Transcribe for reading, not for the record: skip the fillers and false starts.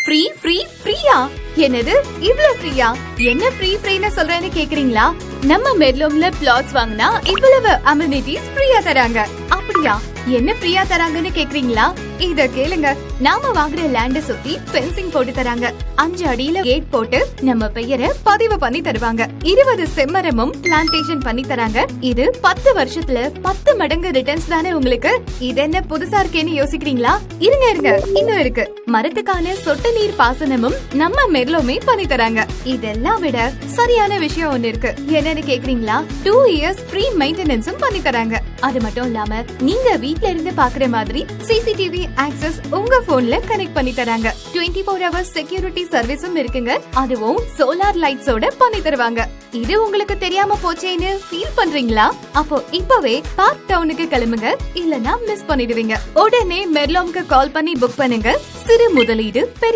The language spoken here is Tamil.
ஃப்ரீ ஃப்ரீ ஃப்ரீயா? என்னது இவ்ளோ ஃப்ரீயா? என்ன ஃப்ரீன்னு சொல்றேன்னு கேக்குறீங்களா? நம்ம மெட்லோம்ல பிளாட்ஸ் வாங்கினா இவ்வளவு அமெனிட்டிஸ் ஃப்ரீயா தராங்க. அப்படியா? என்ன ஃப்ரீயா தராங்கன்னு கேக்குறீங்களா? இத கேளுங்க. நாம வாங்குற லேண்ட சுத்தி ஃபென்சிங் போட்டு தராங்க. 5 அடியில கேட் போட்டு நம்ம பெயரை பதிவு பண்ணி தருவாங்க. 20 செம்மரமும் பிளான்டேஷன் பண்ணி தராங்க. இது 10 வருஷத்துல 10 மடங்கு ரிட்டர்ன்ஸ் தானே உங்களுக்கு. இது என்ன புதுசா இருக்கேன்னு யோசிக்கிறீங்களா? இருங்க இன்னும் இருக்கு. மரத்துக்கான சொட்டு நீர் பாசனமும் நம்ம மெட்லோமே பண்ணி தராங்க. இதெல்லாம் விட சரியான விஷயம் ஒண்ணு இருக்கு. என்னன்னு கேக்குறீங்களா? 2 இயர்ஸ் ஃப்ரீ மெயின்டெனன்ஸும் பண்ணி தராங்க. அது மட்டும் இல்லாம நீங்க வீட்ல இருந்து பாக்குற மாதிரி சிசிடிவி ஆக்சஸ் உங்க போன்ல கனெக்ட் பண்ணி தராங்க. 24 ஹவர்ஸ் செக்யூரிட்டி சர்வீஸும் இருக்குங்க. அதுவும் சோலார் லைட்ஸோட பண்ணி தருவாங்க. இது உங்களுக்கு தெரியாம போச்சேன்னு ஃபீல் பண்றீங்களா? அப்போ இப்பவே பார்க் டவுனுக்கு கிளம்புங்க, இல்லனா மிஸ் பண்ணிடுவீங்க. உடனே மெட்லோம்க்கு கால் பண்ணி புக் பண்ணுங்க. சிறு முதலீடு பெரிய